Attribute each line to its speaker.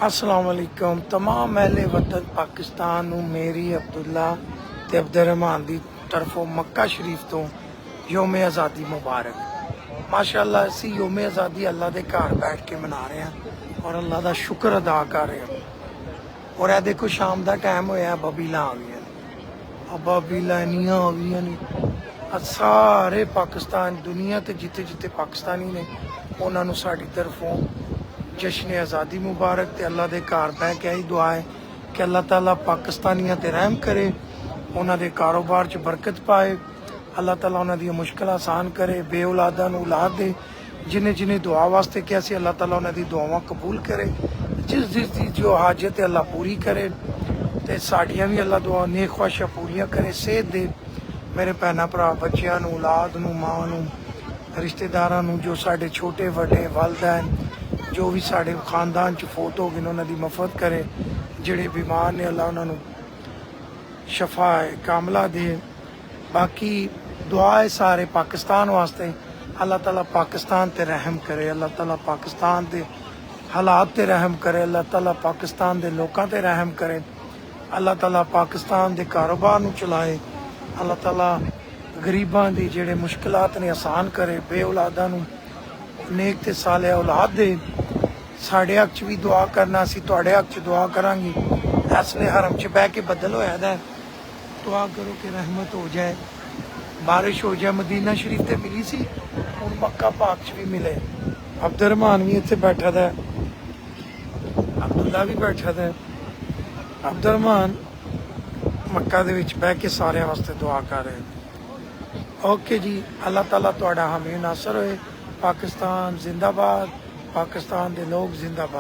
Speaker 1: अस्सलाम वालेकुम तमाम अहले वतन पाकिस्तान नूं मेरी अब्दुल्ला ते अब्दुर्रहमान दी तरफों मक्का शरीफ तो योम आज़ादी मुबारक। माशाअल्लाह असी योम आज़ादी अल्लाह दे घर बैठ के मना रहे हैं और अल्लाह दा शुक्र अदा कर रहे हैं। और यह देखो शाम का टाइम होया बबीला आ गई, बबीला इनिया आ गई ने सारे पाकिस्तान दुनिया ते जिते जिते पाकिस्तानी ने उन्होंने साड़ी तरफों जश्न आज़ादी मुबारक। ते अल्लाह दे घर बह के यही दुआ है कि अल्लाह ताला पाकिस्तानियों ते रहम करे, उन्होंने कारोबार च बरकत पाए, अल्लाह ताला उन्होंने मुश्किल आसान करे, बे औलादा नूं औलाद दे, जिन्हें जिन्हें दुआ वास्ते किया सी अल्लाह ताला उन्होंने दुआवां कबूल करे, जिस जिस दी जो हाजत है अल्लाह पूरी करे, ते साड़ियां भी अल्लाह दुआ नेक ख्वाहिशां पूरियां करे, सेहत दे मेरे भैन भरा बच्चों नूं औलाद नूं मां नूं रिश्तेदारां नूं जो साडे छोटे वड्डे वालदैन जो भी साढ़े खानदान च फोत हो गए उन्होंने मफत करे, जेड़े बीमार ने अल्लाह उन्होंने शफा कामला दे। बाकी दुआ है सारे पाकिस्तान वास्ते, अल्लाह ताला पाकिस्तान ते रहम करे, अल्लाह ताला पाकिस्तान के हालात ते रहम करे, अल्लाह ताला पाकिस्तान के लोगों ते रहम करे, अल्लाह ताला पाकिस्तान के कारोबार नूं चलाए, अल्लाह ताला गरीबां दी जेड़े मुश्किलात ने आसान करे, बे औलादा नूं नेक ते साले औलाद दे। साढ़े हक च भी दुआ करना, असी तुहाडे हक च दुआ करांगे। इसलिए हरम च बह के बदल होया दा, दुआ करो कि रहमत हो जाए, बारिश हो जाए। मदीना शरीफ ते मिली सी, हुण मक्का पाक च भी मिले। अब्दुर्रहमान भी इत्थे बैठा दा, अब्दुल्ला भी बैठा दा। अब्दुर्रहमान मक्का दे विच बह के सारे वास्ते दुआ कर रहे। ओके जी, अल्लाह ताला तुहाडा हामी नासर होए। पाकिस्तान जिंदाबाद, पाकिस्तान के लोग जिंदाबाद।